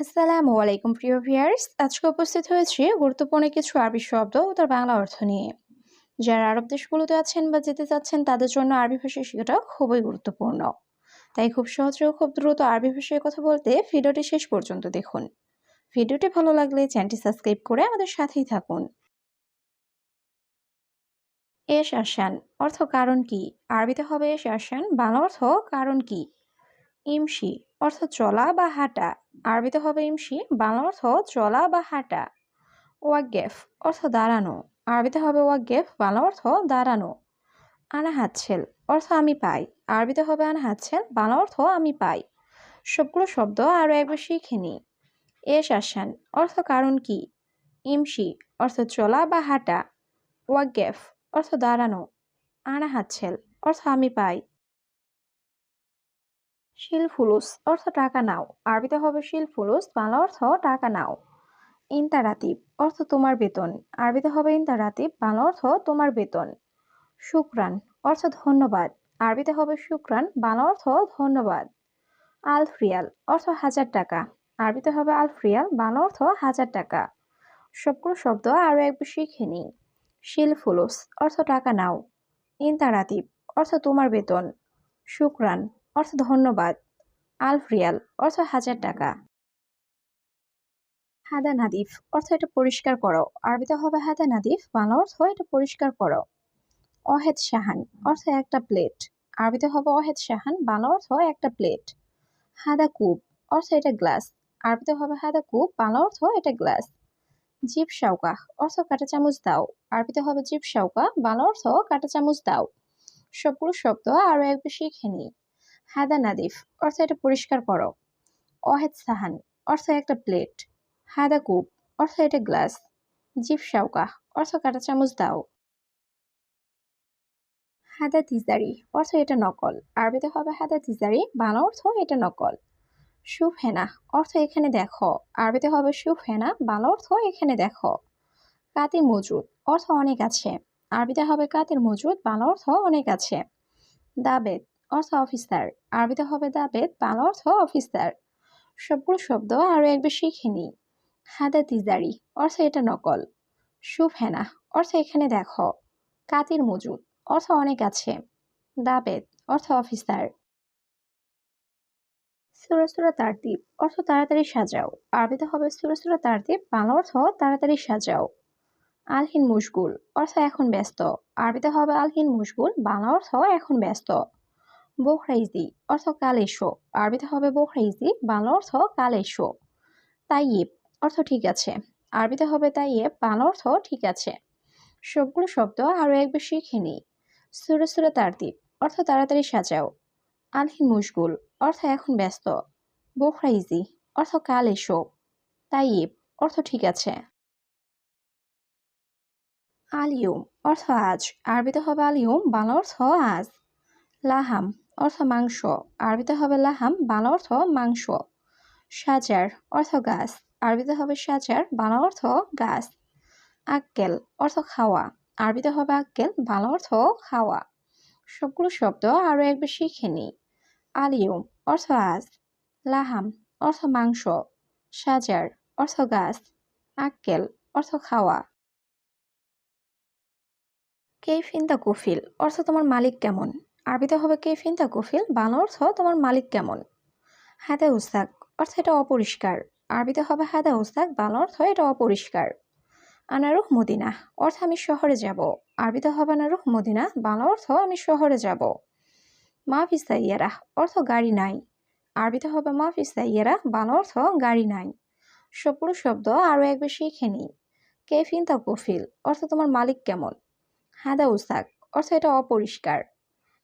আসসালামু আলাইকুম প্রিয় ভিউয়ার্স, আজকে উপস্থিত হয়েছি গুরুত্বপূর্ণ কিছু আরবি শব্দ ও তার বাংলা অর্থ নিয়ে। যারা আরব দেশগুলোতে আছেন বা যেতে চাচ্ছেন তাদের জন্য আরবি ভাষা শেখাটা খুবই গুরুত্বপূর্ণ। তাই খুব সহজে ও খুব দ্রুত আরবি ভাষায় কথা বলতে ভিডিওটি শেষ পর্যন্ত দেখুন। ভিডিওটি ভালো লাগলে চ্যানেলটি সাবস্ক্রাইব করে আমাদের সাথেই থাকুন। এশ আসান অর্থ কারণ কি? আরবিতে হবে এশ আসান, বাংলা অর্থ কারণ কি। ইমশি অর্থ চলা বা হাঁটা, আরবিতে হবে ইমশি, বাংলা অর্থ চলা বা হাঁটা। ওয়াকগেফ অর্থ দাঁড়ানো, আরবিতে হবে ওয়াকগেফ, বাংলা অর্থ দাঁড়ানো। আনা হাতছেল অর্থ আমি পাই, আরবিতে হবে আনা হাতছেল, বাংলা অর্থ আমি পাই। সবগুলো শব্দ আরও একবার শিখে নিই। এশ আসান অর্থ কারণ কি। ইমশি অর্থ চলা বা হাঁটা। ওয়াকগেফ অর্থ দাঁড়ানো। আনা হাতছেল অর্থ আমি পাই। শিল ফুলুস অর্থ টাকা নাও, আরবিতে হবে শিল ফুলুস, বাংলা অর্থ টাকা নাও। ইন্তারাতিব অর্থ তোমার বেতন, আরবিতে হবে ইন্তারাতিব, বাংলা অর্থ তোমার বেতন। শুক্রান অর্থ ধন্যবাদ, আরবিতে হবে শুক্রান, বাংলা অর্থ ধন্যবাদ। আলফ রিয়াল অর্থ 1000 টাকা, আরবিতে হবে আলফ রিয়াল, বাংলা অর্থ 1000 টাকা। সবগুলো শব্দ আরও একবার শিখে নিই। শিল ফুলুস অর্থ টাকা নাও। ইন্তারাতিব অর্থ তোমার বেতন। শুক্রান অর্থ ধন্যবাদ। আলফ রিয়াল অর্থ 1000 টাকা। হাদা নাদিফ অর্থ এটা পরিষ্কার করো, আরবিতে হবে হাদা নাদিফ, বাংলা অর্থ এটা পরিষ্কার করো। অহেদ শাহান অর্থ একটা প্লেট, আরবিতে হবে অহেদ শাহান, বাংলা অর্থ একটা প্লেট। হাদা কুব অর্থ এটা গ্লাস, আরবিতে হবে হাদা কুব, বাংলা অর্থ এটা গ্লাস। জিব শাউকা অর্থ কাঁটা চামচ দাও, আরবিতে হবে জিব শাউকা, বাংলা অর্থ কাঁটা চামচ দাও। সবগুলো শব্দ আরো একবার শিখে নিই। হাদা নাদিফ অর্থ এটা পরিষ্কার করো। অহেদ সাহান অর্থ একটা প্লেট। হাদা কুব অর্থ এটা গ্লাস। জিব শাউকা অর্থ কাঁটা চামচ দাও। হাদা তিজারি অর্থ এটা নকল, আরবিতে হবে হাদা তিজারি, বাংলা অর্থ এটা নকল। শুভ হেনা অর্থ এখানে দেখো, আরবিতে হবে শুভ হেনা, বাংলা অর্থ এখানে দেখো। কাতির মজুদ অর্থ অনেক আছে, আরবিতে হবে কাতির মজুদ, বাংলা অর্থ অনেক আছে। দাবেদ অর্থ অফিসার, আরবিতে হবে দাবেদ, বাংলা অর্থ অফিসার। সবগুলো শব্দ আরো একবার শিখে নিই। হাদা তিজারি অর্থ এটা নকল। শুভ হেনা অর্থ এখানে দেখো। কাতির মজুদ অর্থ অনেক আছে। দাবেদ অর্থ অফিসার। সূরা সূরা তারতিব অর্থ তাড়াতাড়ি সাজাও, আরবিতে হবে সূরা সূরা তারতিব, বাংলা অর্থ তাড়াতাড়ি সাজাও। আলহিন মুশগুল অর্থ এখন ব্যস্ত, আরবিতে হবে আলহিন মুশগুল, বাংলা অর্থ এখন ব্যস্ত। বোখরাইজি অর্থ কাল এসো, আরবিতে হবে বোখরাইজি, বাংলা অর্থ কাল এসো। তাইয়েব অর্থ ঠিক আছে, আরবিতে হবে তাইয়েব, বাংলা অর্থ ঠিক আছে। সবগুলো শব্দ আরো একবার শিখে নিই। সূরা সূরা তারতিব অর্থ তাড়াতাড়ি সাজাও। আলহিন মুশগুল অর্থ এখন ব্যস্ত। বোখরাইজি অর্থ কাল এসো। তাইয়েব অর্থ ঠিক আছে। আলিয়ুম অর্থ আজ, আরবিতে হবে আলিয়ুম, বাংলা অর্থ আজ। লাহাম অর্থ মাংস, আরবিতে হবে লাহাম, বাংলা অর্থ মাংস। সাজার অর্থ গাছ, আরবিতে হবে সাজার, বাংলা অর্থ গাছ। আক্কেল অর্থ খাওয়া, আরবিতে হবে আক্কেল, বাংলা অর্থ খাওয়া। সবগুলো শব্দ আরো একবার শিখে নিই। আলিয়ুম অর্থ আজ। লাহাম অর্থ মাংস। সাজার অর্থ গাছ। আক্কেল অর্থ খাওয়া। কেইফিন দা কফিল অর্থ তোমার মালিক কেমন, আরবিতে হবে কেইফিন দা কফিল, বাংলা অর্থ তোমার মালিক কেমন। হাদা উস্তাক অর্থ এটা অপরিষ্কার, আরবিতে হবে হাদা উস্তাক, বাংলা অর্থ এটা অপরিষ্কার। আনারুহ মদিনা অর্থ আমি শহরে যাব, আরবিতে হবে আনারুহ মদিনা, বাংলা অর্থ আমি শহরে যাব। মাহফিস সাইয়ারা অর্থ গাড়ি নাই, আরবিতে হবে মাহফিস সাইয়ারা, বাংলা অর্থ গাড়ি নাই। সবগুলো শব্দ আরো একবার শিখে নিই। কেইফিন তা কফিল অর্থ তোমার মালিক কেমন। হাদা উস্তাক অর্থ এটা অপরিষ্কার।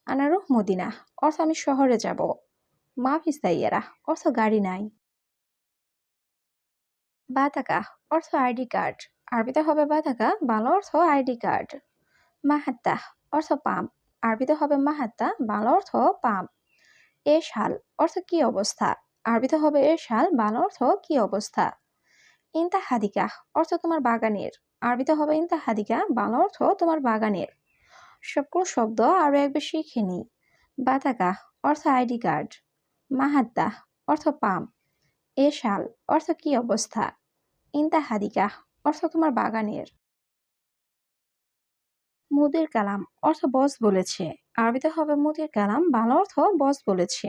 আনারুহ মদিনা অর্থ আমি শহরে যাব। মাহফিস সাইয়ারা অর্থ গাড়ি নাই। বাতাকা অর্থ আইডি কার্ড, আরবিতে হবে বাতাকা, বাংলা অর্থ আইডি কার্ড। মাহাত্তা অর্থ পাম্প, আরবিতে হবে মাহাত্তা, বাংলা অর্থ পাম্প। এ শাল অর্থ কি অবস্থা, আরবিতে হবে এ শাল, বাংলা অর্থ কি অবস্থা। ইনতা হাদিকা অর্থ তোমার বাগানের, আরবিতে হবে ইনতা হাদিকা, বাংলা অর্থ তোমার বাগানের। সবগুলো শব্দ আরো একবার শিখে নিই। বাতাকা অর্থ আইডি কার্ড। মাহাত্তা অর্থ পাম্প। এ শাল অর্থ কি অবস্থা। ইনতা হাদিকাহ অর্থ তোমার বাগানের। মুদির কালাম অর্থ বস বলেছে। আরবিতে হবে মুদির কালাম, বাংলা অর্থ বস বলেছে।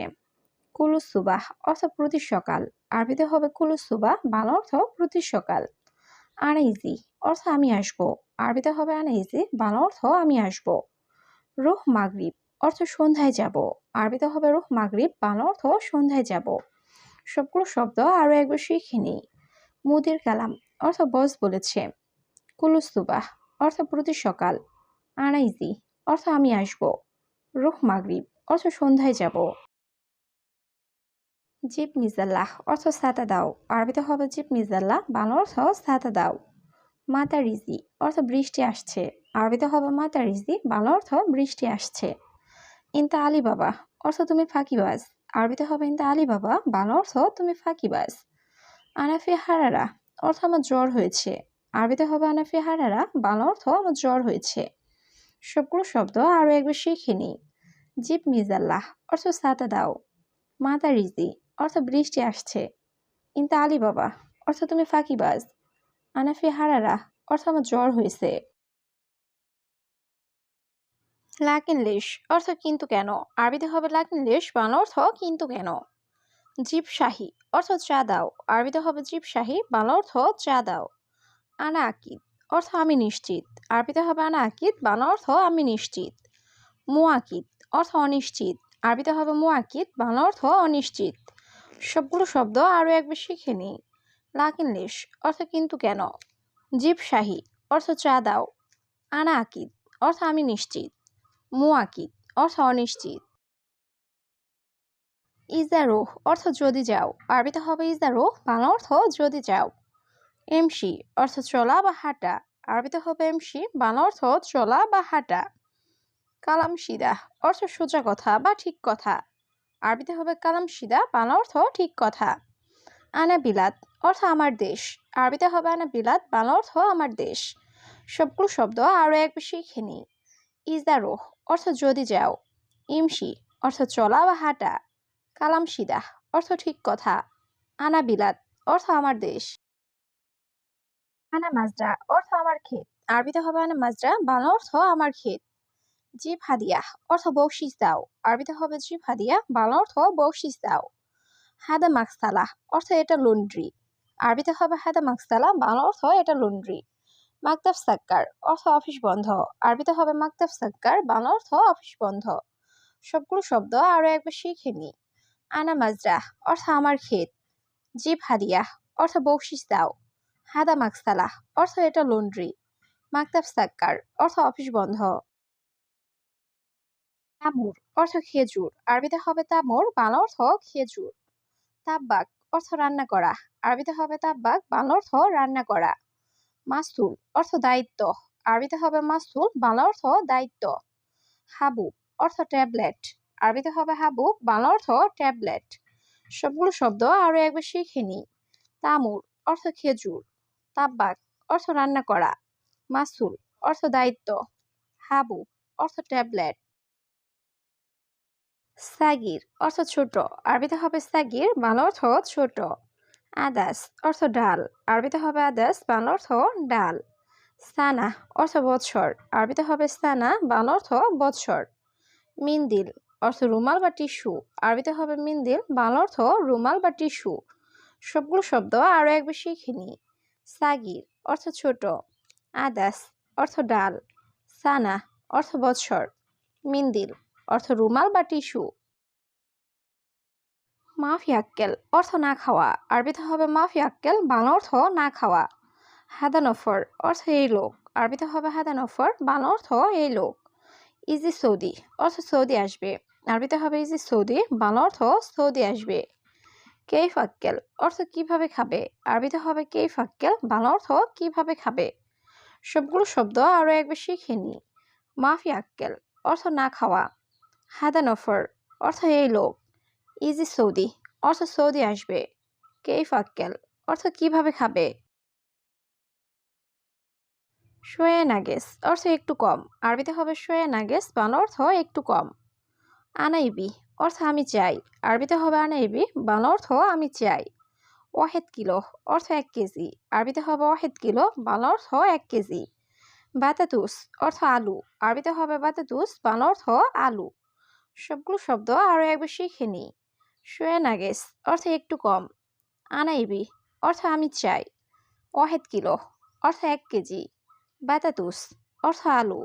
কুলুস সুবাহ অর্থ প্রতি সকাল। আরবিতে হবে কুলুস সুবাহ, বাংলা অর্থ প্রতি সকাল। আনাইজি অর্থ আমি আসবো। আরবিতে হবে আনাইজি, বাংলা অর্থ আমি আসবো। রুহ মাগরিব অর্থ সন্ধ্যায় যাব। আরবিতে হবে রুহ মাগরিব, বাংলা অর্থ সন্ধ্যায় যাব। সবগুলো শব্দ আরো একবার শিখে নিই। মুদির কালাম অর্থ বস বলেছে। কুলুস সুবাহ অর্থ প্রতি সকাল। আনাইজি অর্থ আমি আসবো। রুহ মাগরিব অর্থ সন্ধ্যায় যাব। জিব মিজাল্লাহ অর্থ ছাতা দাও। আরবিতে হবে জিব মিজাল্লাহ, বাংলা অর্থ ছাতা দাও। মাতারিজি অর্থ বৃষ্টি আসছে। আরবিতে হবে মাতারিজি, বাংলা অর্থ বৃষ্টি আসছে। ইনতা আলী বাবা অর্থ তুমি ফাঁকিবাজ। আরবিতে হবে ইনতা আলী বাবা, বাংলা অর্থ তুমি ফাঁকিবাজ। আনাফি হারারা অর্থ আমার জ্বর হয়েছে। আরবিতে হবে আনাফি হারারা, বাংলা অর্থ আমার জ্বর হয়েছে। সবগুলো শব্দ আরো একবার শিখে নিই। জিব মিজাল্লাহ অর্থ ছাতা দাও। মাতারিজি অর্থ বৃষ্টি আসছে। ইনতা আলী বাবা অর্থ তুমি ফাঁকিবাজ। আনাফি হারারা অর্থ আমার জ্বর হয়েছে। লাকিন লিশ অর্থ কিন্তু কেন। আরবিতে হবে লাকিন লিশ, বাংলা অর্থ কিন্তু কেন। জিব শাহী অর্থ চা দাও। আরবিতে হবে জিব শাহী, বাংলা অর্থ চা দাও। আনা আকিদ অর্থ আমি নিশ্চিত। আরবিতে হবে আনা আকিদ, বাংলা অর্থ আমি নিশ্চিত। মুআকিদ অর্থ অনিশ্চিত। আরবিতে হবে মুআকিদ, বাংলা অর্থ অনিশ্চিত। সবগুলো শব্দ আরো একবার শিখে নিই। লাকিন লিশ অর্থ কিন্তু কেন। জিব শাহী অর্থ চা দাও। আনা আকিদ অর্থ আমি নিশ্চিত। মুআকিদ অর্থ অনিশ্চিত। ইজারোহ অর্থ যদি যাও। আরবিতে হবে ইজারোহ, বাংলা অর্থ যদি যাও। এমসি অর্থ চলা বা হাঁটা। আরবিতে হবে এমসি, বাংলা অর্থ চলা বা হাঁটা। কালাম সিদা অর্থ সোজা কথা বা ঠিক কথা। আরবিতে হবে কালাম সিদা, বাংলা অর্থ ঠিক কথা। আনা বিলাত অর্থ আমার দেশ। আরবিতে হবে আনা বিলাত, বাংলা অর্থ আমার দেশ। সবগুলো শব্দ আরো একবার শিখে নিই। ইজারোহ অর্থ যদি যাও। ইমসি অর্থ চলা বা হাঁটা। কালাম সিদা অর্থ ঠিক কথা। আনা বিলাত অর্থ আমার দেশ। আনা মাজরা অর্থ আমার ক্ষেত। আরবিতে হবে আনা মাজরা, বাংলা অর্থ আমার ক্ষেত। জিব হাদিয়াহ অর্থ বকশিস দাও। আরবিতে হবে জিব হাদিয়া, বাংলা অর্থ বকশিস দাও। হাদা মাকসালাহ অর্থ এটা লন্ড্রি। আরবিতে হবে হাদা মাকসালা, বাংলা অর্থ এটা লন্ড্রি। মাকতাব সাক্কার অর্থ অফিস বন্ধ। আরবিতে হবে মাকতাব সাক্কার, বাংলা অর্থ অফিস বন্ধ। সবগুলো শব্দ আরো একবার শিখে নিই। আনা মাজরাহ অর্থ আমার ক্ষেত। জিব হাদিয়াহ অর্থ বকশিস দাও। হাদা মাকসালাহ অর্থ এটা লন্ড্রি। মাকতাব সাক্কার অর্থ অফিস বন্ধ। তামুর অর্থ খেজুর। আরবিতে হবে তামুর, বাংলা অর্থ খেজুর। তাব্বাক অর্থ রান্না করা। আরবিতে হবে তাব্বাক, বাংলা অর্থ রান্না করা। মাসুল অর্থ দায়িত্ব। আরবিতে হবে মাসুল, বাংলা অর্থ দায়িত্ব। হাবুব অর্থ ট্যাবলেট। আরবিতে হবে হাবুব, বাংলা অর্থ ট্যাবলেট। সবগুলো শব্দ আরো একবার শিখে নিই। তামুর অর্থ খেজুর। তাব্বাক অর্থ রান্না করা। মাসুল অর্থ দায়িত্ব। হাবুব অর্থ ট্যাবলেট। সাগির অর্থ ছোট। আরবিতে হবে সাগির, বাংলা অর্থ ছোট। আদাস অর্থ ডাল। আরবিতে হবে আদাস, বাংলা অর্থ ডাল। সানা অর্থ বৎসর। আরবিতে হবে সানা, বাংলা অর্থ বৎসর। মিন্দিল অর্থ রুমাল বা টিস্যু। আরবিতে হবে মিন্দিল, বাংলা অর্থ রুমাল বা টিস্যু। সবগুলো শব্দ আরো একবার শিখে নিই। সাগির অর্থ ছোট। আদাস অর্থ ডাল। সানা অর্থ বৎসর। মিন্দিল অর্থ রুমাল বা টিস্যু। মাফি আক্কেল অর্থ না খাওয়া। আরবিতে হবে মাফি আক্কেল, বাংলা অর্থ না খাওয়া। হাদানফর অর্থ এই লোক। আরবিতে হবে হাদানফর, বাংলা অর্থ এই লোক। ইজি সৌদি অর্থ সৌদি আসবে। আরবিতে হবে ইজি সৌদি, বাংলা অর্থ সৌদি আসবে। কেইফ আক্কেল অর্থ কিভাবে খাবে। আরবিতে হবে কেইফ আক্কেল, বাংলা অর্থ কিভাবে খাবে। সবগুলো শব্দ আরো একবার শিখে নিই। মাফি আক্কেল অর্থ না খাওয়া। হাদানফর অর্থ এই লোক। ইজি সৌদি অর্থ সৌদি আসবে। কেইফ আক্কেল অর্থ কিভাবে খাবে। শোয়ে নাগেস অর্থ একটু কম। আরবিতে হবে শোয়ে নাগেস, বাংলা অর্থ একটু কম। আনাইবি অর্থ আমি চাই। আরবিতে হবে আনাইবি, বাংলা অর্থ আমি চাই। ওয়াহেদ কিলো অর্থ 1 কেজি, আরবিতে হবে ওয়াহেদ কিলো, বাংলা অর্থ 1 কেজি। বাতাতুস অর্থ আলু, আরবিতে হবে বাতাতুস, বাংলা অর্থ আলু। সবগুলো শব্দ আরও একবার শিখে নিই। শুয়ে নাগেস অর্থ একটু কম, আনাইবি অর্থ আমি চাই, ওয়াহেদ কিলো অর্থ 1 কেজি, বাতাতুস অর্থ আলু।